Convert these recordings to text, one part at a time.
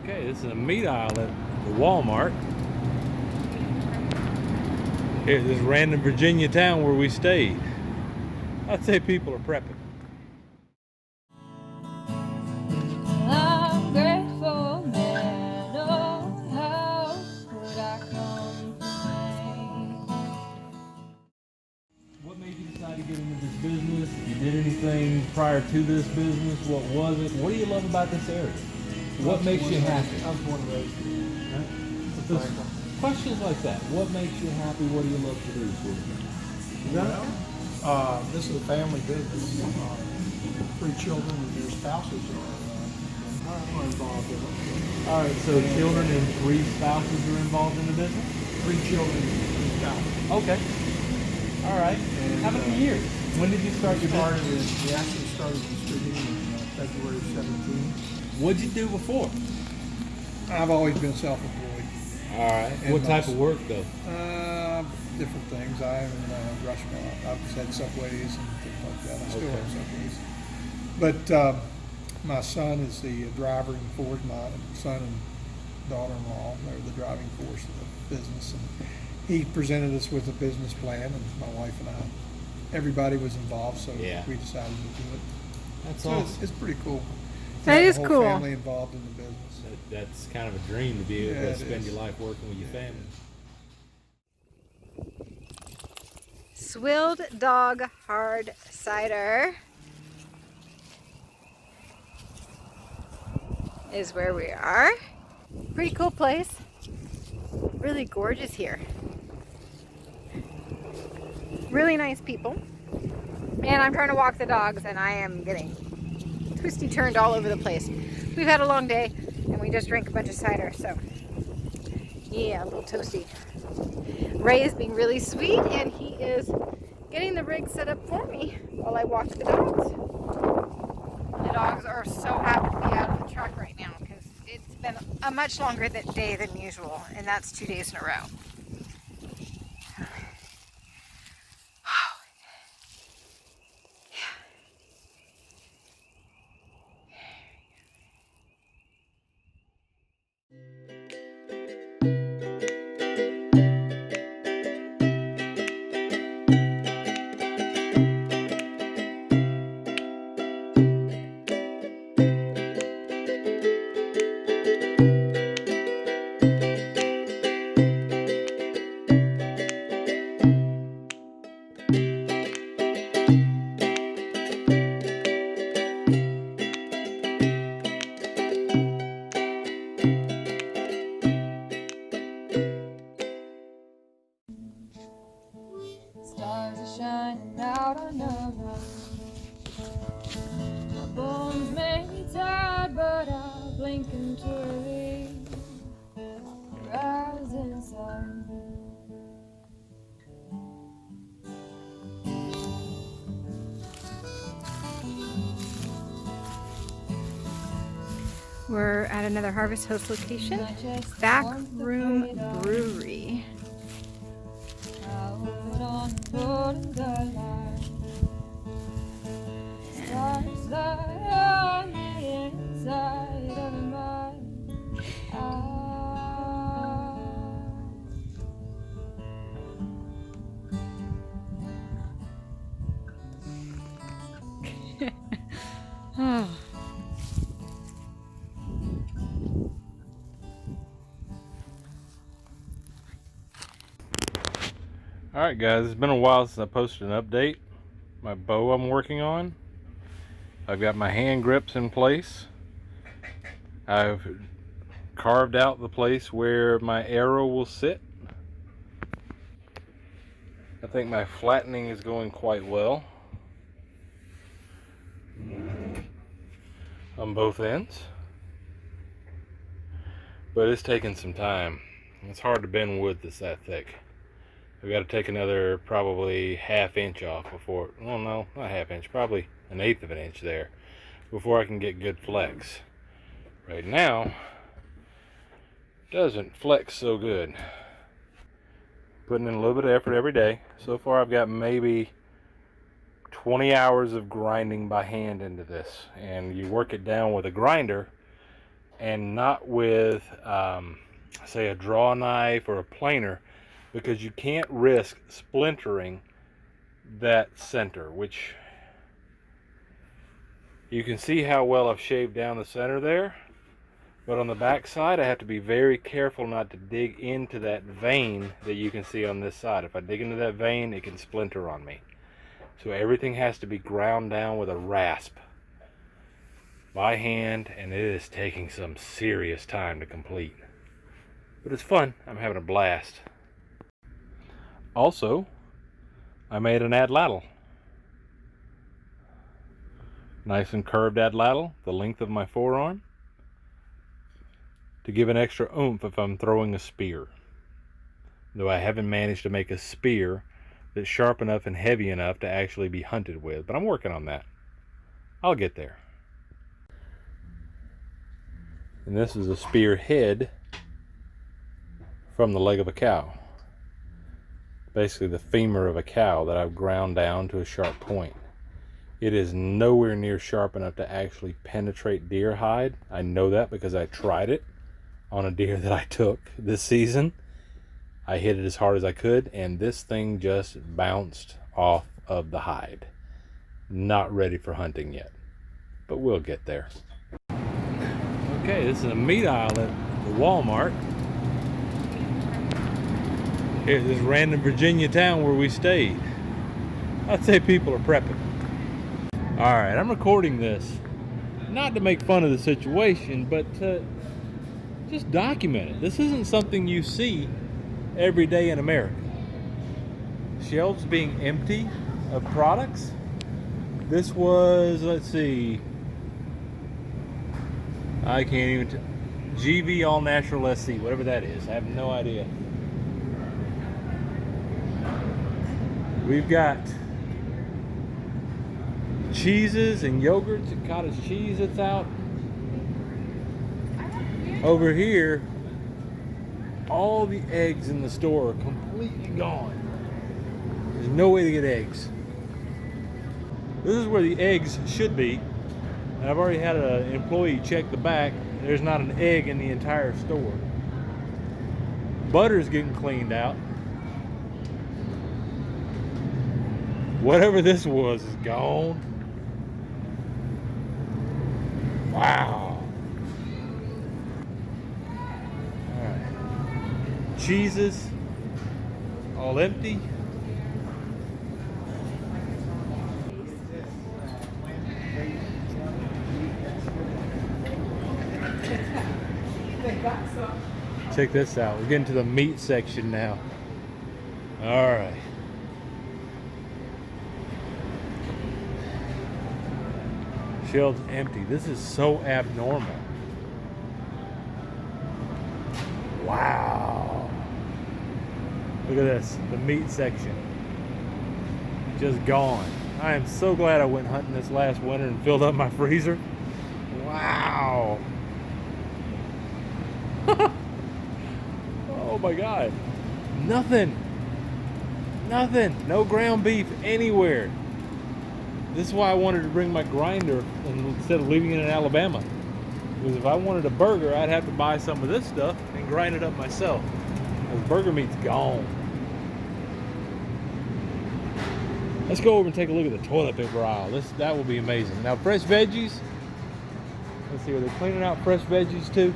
Okay, this is a meat aisle at the Walmart. Here, this random Virginia town where we stayed. I'd say people are prepping. I'm grateful, man. Oh, how could I complain? What made you decide to get into this business? If you did anything prior to this business, what was it? What do you love about this area? What makes you happy? I was born and raised here. Just questions like that. What makes you happy? What do you love to do? This is a family business. 3 children and their spouses are involved in it. All right, so children and 3 spouses are involved in the business? 3 children and 3 spouses. Okay. All right. And, how many years? When did you start your business? We actually started distributing in February 17. What'd you do before? I've always been self-employed. All right. What type of work, though? Different things. I have a restaurant. I've had Subways and things like that. I still have Subways. But my son is the driving force. My son and daughter-in-law are the driving force of the business. And he presented us with a business plan, and my wife and I, everybody was involved, so we decided to do it. That's awesome. It's pretty cool. That is the whole cool. Family involved in the business. That's kind of a dream to be able to it spend is. your life working with your family. Swilled Dog Hard Cider is where we are. Pretty cool place. Really gorgeous here. Really nice people. And I'm trying to walk the dogs and I am getting twisty turned all over the place. We've had a long day and we just drank a bunch of cider, so yeah, a little toasty. Ray is being really sweet and he is getting the rig set up for me while I walk the dogs. The dogs are so happy to be out of the truck right now because it's been a much longer day than usual, and that's 2 days in a row. Stars are shining out on the run. My bones may be tired, but I'll blink into the rising sun. We're at another Harvest Host location, Backroom Brewery. Out on the borderline, stars lie on the inside of my eyes. Oh. Alright guys, it's been a while since I posted an update. My bow I'm working on. I've got my hand grips in place. I've carved out the place where my arrow will sit. I think my flattening is going quite well on both ends. But it's taking some time. It's hard to bend wood that's that thick. I've got to take another probably ½ inch off before, well no, not ½ inch, probably 1/8 of an inch there before I can get good flex. Right now, doesn't flex so good. Putting in a little bit of effort every day. So far I've got maybe 20 hours of grinding by hand into this, and you work it down with a grinder, and not with, say, a draw knife or a planer, because you can't risk splintering that center, which you can see how well I've shaved down the center there. But on the back side, I have to be very careful not to dig into that vein that you can see on this side. If I dig into that vein, it can splinter on me. So everything has to be ground down with a rasp by hand, and it is taking some serious time to complete. But it's fun. I'm having a blast. Also, I made an atlatl. Nice and curved atlatl, the length of my forearm, to give an extra oomph if I'm throwing a spear. Though I haven't managed to make a spear that's sharp enough and heavy enough to actually be hunted with, but I'm working on that. I'll get there. And this is a spear head from the leg of a cow. Basically the femur of a cow that I've ground down to a sharp point. It is nowhere near sharp enough to actually penetrate deer hide. I know that because I tried it on a deer that I took this season. I hit it as hard as I could, and this thing just bounced off of the hide. Not ready for hunting yet, but we'll get there. Okay, this is a meat aisle at the Walmart. Here's this random Virginia town where we stayed. I'd say people are prepping. Alright, I'm recording this not to make fun of the situation, but to just document it. This isn't something you see every day in America. Shelves being empty of products. This was, let's see, I can't even GV All Natural SC, whatever that is. I have no idea. We've got cheeses and yogurts and cottage cheese that's out. Over here, all the eggs in the store are completely gone. There's no way to get eggs. This is where the eggs should be. And I've already had an employee check the back. There's not an egg in the entire store. Butter's getting cleaned out. Whatever this was is gone. Wow. Alright. Cheeses, all empty. Check this out. We're getting to the meat section now. Alright. Shelves empty. This is so abnormal. Wow. Look at this. The meat section. Just gone. I am so glad I went hunting this last winter and filled up my freezer. Wow. Oh my God. Nothing. Nothing. No ground beef anywhere. This is why I wanted to bring my grinder instead of leaving it in Alabama. Because if I wanted a burger, I'd have to buy some of this stuff and grind it up myself. Because burger meat's gone. Let's go over and take a look at the toilet paper aisle. That will be amazing. Now, fresh veggies. Let's see, are they cleaning out fresh veggies too?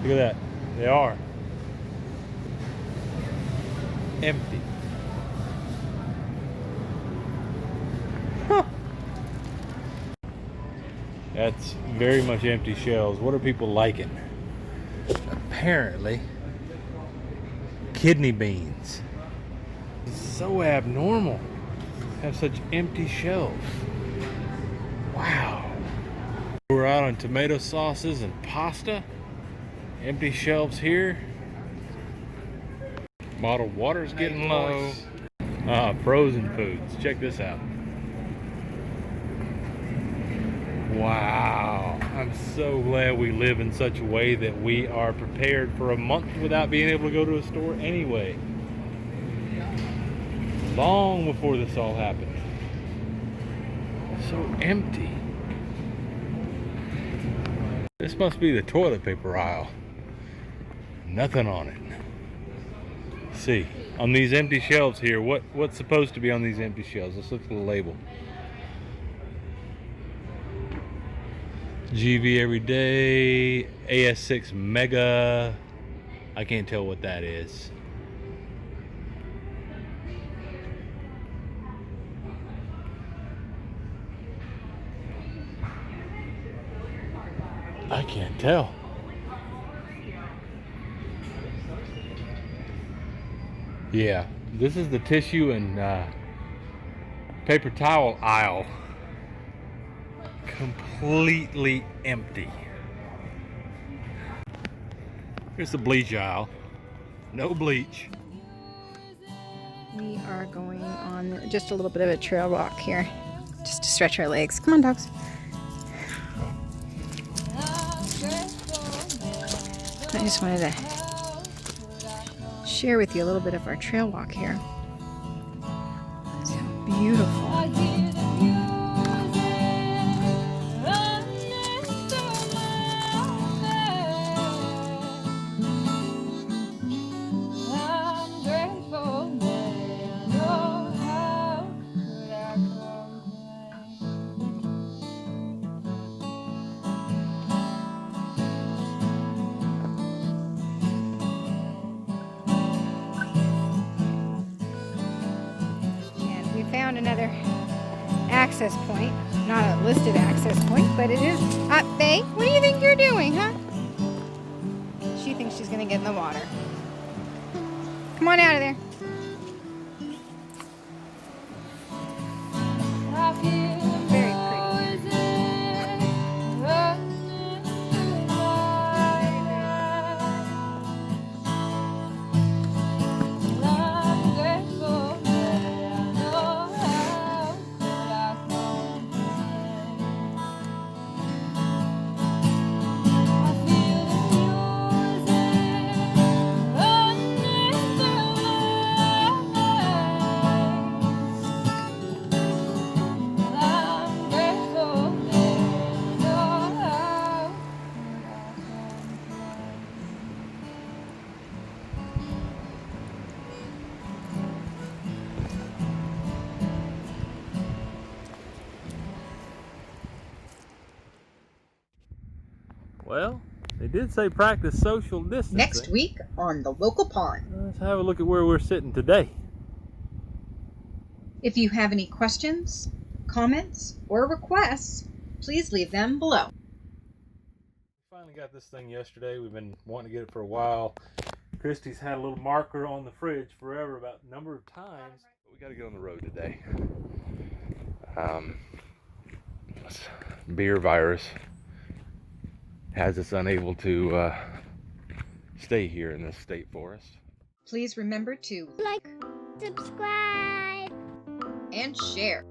Look at that. They are. Empty. Huh. That's very much empty shelves. What are people liking? Apparently, kidney beans. It's so abnormal to have such empty shelves. Wow. We're out on tomato sauces and pasta. Empty shelves here. Bottled water's getting low. Frozen foods. Check this out. Wow. I'm so glad we live in such a way that we are prepared for a month without being able to go to a store anyway. Long before this all happened. So empty. This must be the toilet paper aisle. Nothing on it. Let's see, on these empty shelves here, what's supposed to be on these empty shelves? Let's look at the label. GV Everyday, AS6 Mega. I can't tell what that is. I can't tell. Yeah, this is the tissue and paper towel aisle. Completely empty. Here's the bleach aisle. No bleach. We are going on just a little bit of a trail walk here, just to stretch our legs. Come on, dogs. I just wanted to share with you a little bit of our trail walk here. It's so beautiful. Found another access point, not a listed access point, but it is. Faye, what do you think you're doing, huh? She thinks she's gonna get in the water. Come on out of there. Very pretty. Well, they did say practice social distancing. Next week on the local pond. Let's have a look at where we're sitting today. If you have any questions, comments, or requests, please leave them below. Finally got this thing yesterday. We've been wanting to get it for a while. Christy's had a little marker on the fridge forever about a number of times. But we got to get on the road today. Beer virus has us unable to stay here in this state forest. Please remember to like, subscribe, and share.